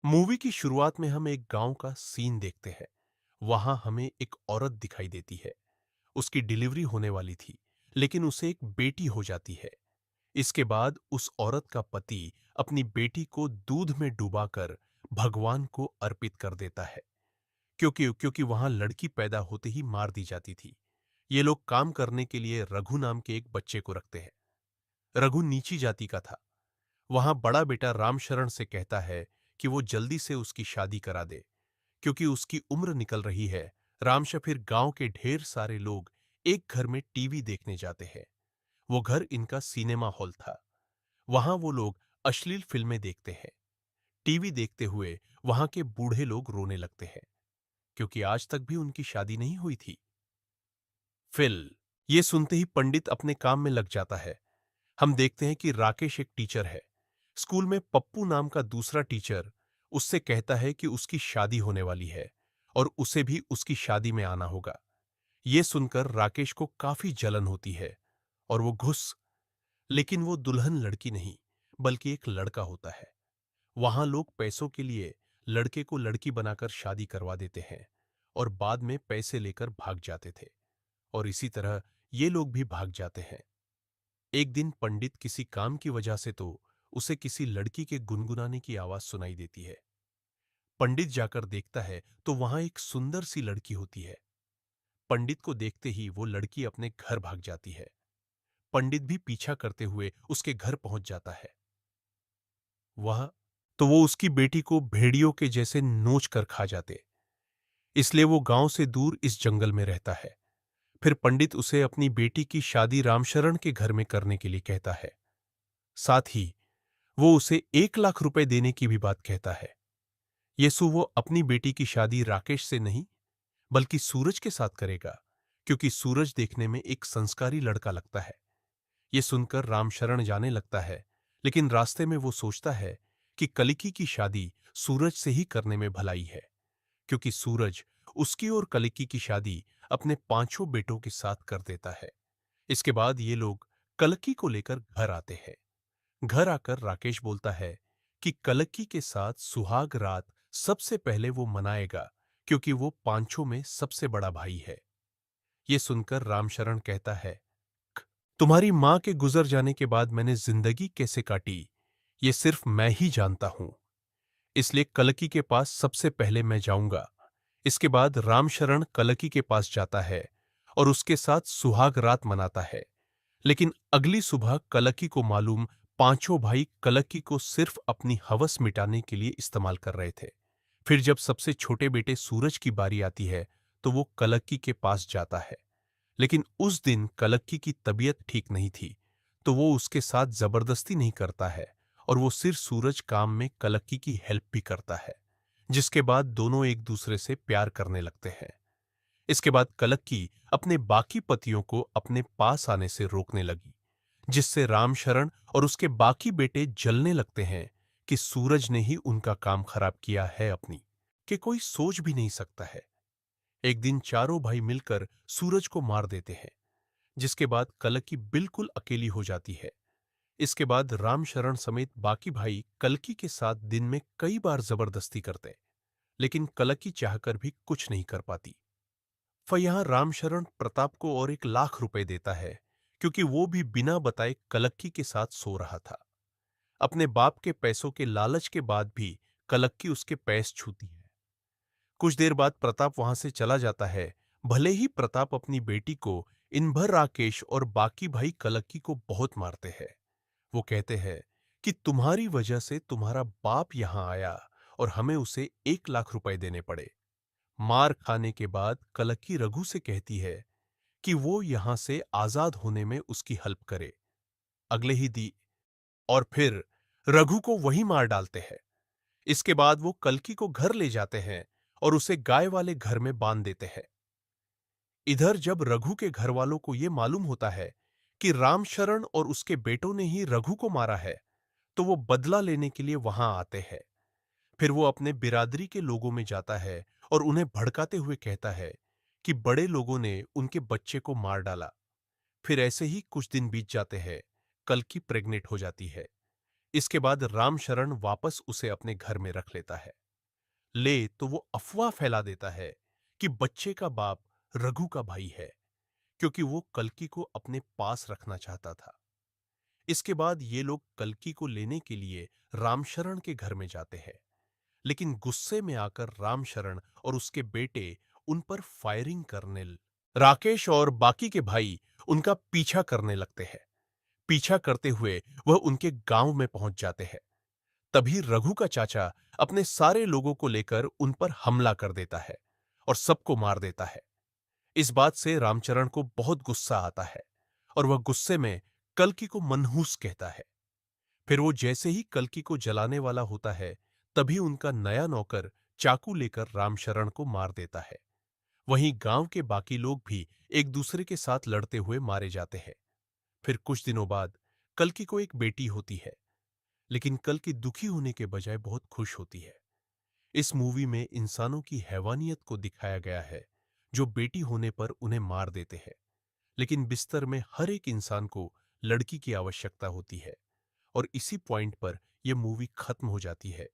Movie की शुरुआत में हम एक गांव का सीन देखते हैं। वहां हमें एक औरत दिखाई देती है। उसकी डिलीवरी होने वाली थी, लेकिन उसे एक बेटी हो जाती है। इसके बाद उस औरत का पति अपनी बेटी को दूध में डुबाकर भगवान को अर्पित कर देता है, क्योंकि क्योंकि वहां लड़की पैदा होते ही मार दी जाती थी। ये लोग काम करने के लिए रघु नाम के एक बच्चे को रखते हैं। रघु नीची जाति का था। वहां बड़ा बेटा रामशरण से कहता है कि वो जल्दी से उसकी शादी करा दे, क्योंकि उसकी उम्र निकल रही है। रामश फिर गांव के ढेर सारे लोग एक घर में टीवी देखने जाते हैं। वो घर इनका सिनेमा हॉल था। वहां वो लोग अश्लील फिल्में देखते हैं। टीवी देखते हुए वहां के बूढ़े लोग रोने लगते हैं, क्योंकि आज तक भी उनकी शादी नहीं हुई थी। फिल ये सुनते ही पंडित अपने काम में लग जाता है। हम देखते हैं कि राकेश एक टीचर है। स्कूल में पप्पू नाम का दूसरा टीचर उससे कहता है कि उसकी शादी होने वाली है और उसे भी उसकी शादी में आना होगा। यह सुनकर राकेश को काफी जलन होती है और वो घुस लेकिन वो दुल्हन लड़की नहीं, बल्कि एक लड़का होता है। वहां लोग पैसों के लिए लड़के को लड़की बनाकर शादी करवा देते हैं और बाद में पैसे लेकर भाग जाते थे। और इसी तरह ये लोग भी भाग जाते हैं। एक दिन पंडित किसी काम की वजह से तो उसे किसी लड़की के गुनगुनाने की आवाज सुनाई देती है। पंडित जाकर देखता है तो वहां एक सुंदर सी लड़की होती है। पंडित को देखते ही वो लड़की अपने घर भाग जाती है। पंडित भी पीछा करते हुए उसके घर पहुंच जाता है। वह तो वो उसकी बेटी को भेड़ियों के जैसे नोच कर खा जाते, इसलिए वो गांव से दूर इस जंगल में रहता है। फिर पंडित उसे अपनी बेटी की शादी रामशरण के घर में करने के लिए कहता है। साथ ही वो उसे 1 लाख रुपए देने की भी बात कहता है। येसु वो अपनी बेटी की शादी राकेश से नहीं, बल्कि सूरज के साथ करेगा, क्योंकि सूरज देखने में एक संस्कारी लड़का लगता है। ये सुनकर रामशरण जाने लगता है, लेकिन रास्ते में वो सोचता है कि कलिकी की शादी सूरज से ही करने में भलाई है, क्योंकि सूरज उसकी और कलिकी की शादी अपने पांचों बेटों के साथ कर देता है। इसके बाद ये लोग कलकी को लेकर घर आते हैं। घर आकर राकेश बोलता है कि कलकी के साथ सुहाग रात सबसे पहले वो मनाएगा, क्योंकि वो पांचों में सबसे बड़ा भाई है। ये सुनकर रामशरण कहता है, तुम्हारी मां के गुजर जाने के बाद मैंने जिंदगी कैसे काटी, ये सिर्फ मैं ही जानता हूं। इसलिए कलकी के पास सबसे पहले मैं जाऊंगा। इसके बाद रामशरण कलकी के पास जाता है और उसके साथ सुहाग रात मनाता है। लेकिन अगली सुबह कलकी को मालूम, पांचों भाई कलकी को सिर्फ अपनी हवस मिटाने के लिए इस्तेमाल कर रहे थे। फिर जब सबसे छोटे बेटे सूरज की बारी आती है तो वो कलकी के पास जाता है। लेकिन उस दिन कलक्की की तबीयत ठीक नहीं थी, तो वो उसके साथ जबरदस्ती नहीं करता है और वो सिर्फ सूरज काम में कलक्की की हेल्प भी करता है, जिसके बाद दोनों एक दूसरे से प्यार करने लगते हैं। इसके बाद कलक्की अपने बाकी पतियों को अपने पास आने से रोकने लगी, जिससे रामशरण और उसके बाकी बेटे जलने लगते हैं कि सूरज ने ही उनका काम खराब किया है अपनी, कि कोई सोच भी नहीं सकता है। एक दिन चारों भाई मिलकर सूरज को मार देते हैं, जिसके बाद कलकी बिल्कुल अकेली हो जाती है। इसके बाद रामशरण समेत बाकी भाई कलकी के साथ दिन में कई बार जबरदस्ती करते, लेकिन कलकी चाहकर भी कुछ नहीं कर पाती। फिर यहां रामशरण प्रताप को और 1 लाख रुपए देता है, क्योंकि वो भी बिना बताए कलक्की के साथ सो रहा था। अपने बाप के पैसों के लालच के बाद भी कलक्की उसके पैस छूती है। कुछ देर बाद प्रताप वहां से चला जाता है। भले ही प्रताप अपनी बेटी को इन भर राकेश और बाकी भाई कलक्की को बहुत मारते हैं। वो कहते हैं कि तुम्हारी वजह से तुम्हारा बाप यहां आया और हमें उसे 1 लाख रुपए देने पड़े। मार खाने के बाद कलक्की रघु से कहती है कि वो यहां से आजाद होने में उसकी हेल्प करे। अगले ही दी और फिर रघु को वही मार डालते हैं। इसके बाद वो कल्कि को घर ले जाते हैं और उसे गाय वाले घर में बांध देते हैं। इधर जब रघु के घर वालों को यह मालूम होता है कि रामशरण और उसके बेटों ने ही रघु को मारा है, तो वो बदला लेने के लिए वहां आते हैं। फिर वो अपने बिरादरी के लोगों में जाता है और उन्हें भड़काते हुए कहता है कि बड़े लोगों ने उनके बच्चे को मार डाला। फिर ऐसे ही कुछ दिन बीत जाते हैं। कल्कि प्रेग्नेंट हो जाती है। इसके बाद रामशरण वापस उसे अपने घर में रख लेता है। ले तो वो अफवाह फैला देता है कि बच्चे का बाप रघु का भाई है, क्योंकि वो कल्कि को अपने पास रखना चाहता था। इसके बाद ये लोग कल्कि को लेने के लिए रामशरण के घर में जाते हैं, लेकिन गुस्से में आकर रामशरण और उसके बेटे उन पर फायरिंग करने राकेश और बाकी के भाई उनका पीछा करने लगते हैं। पीछा करते हुए वह उनके गांव में पहुंच जाते हैं। तभी रघु का चाचा अपने सारे लोगों को लेकर उन पर हमला कर देता है और सबको मार देता है। इस बात से रामचरण को बहुत गुस्सा आता है और वह गुस्से में कल्कि को मनहूस कहता है। फिर वो जैसे ही कल्कि को जलाने वाला होता है, तभी उनका नया नौकर चाकू लेकर रामशरण को मार देता है। वहीं गांव के बाकी लोग भी एक दूसरे के साथ लड़ते हुए मारे जाते हैं। फिर कुछ दिनों बाद कल्कि को एक बेटी होती है, लेकिन कल्कि दुखी होने के बजाय बहुत खुश होती है। इस मूवी में इंसानों की हैवानियत को दिखाया गया है, जो बेटी होने पर उन्हें मार देते हैं। लेकिन बिस्तर में हर एक इंसान को लड़की की आवश्यकता होती है और इसी पॉइंट पर यह मूवी खत्म हो जाती है।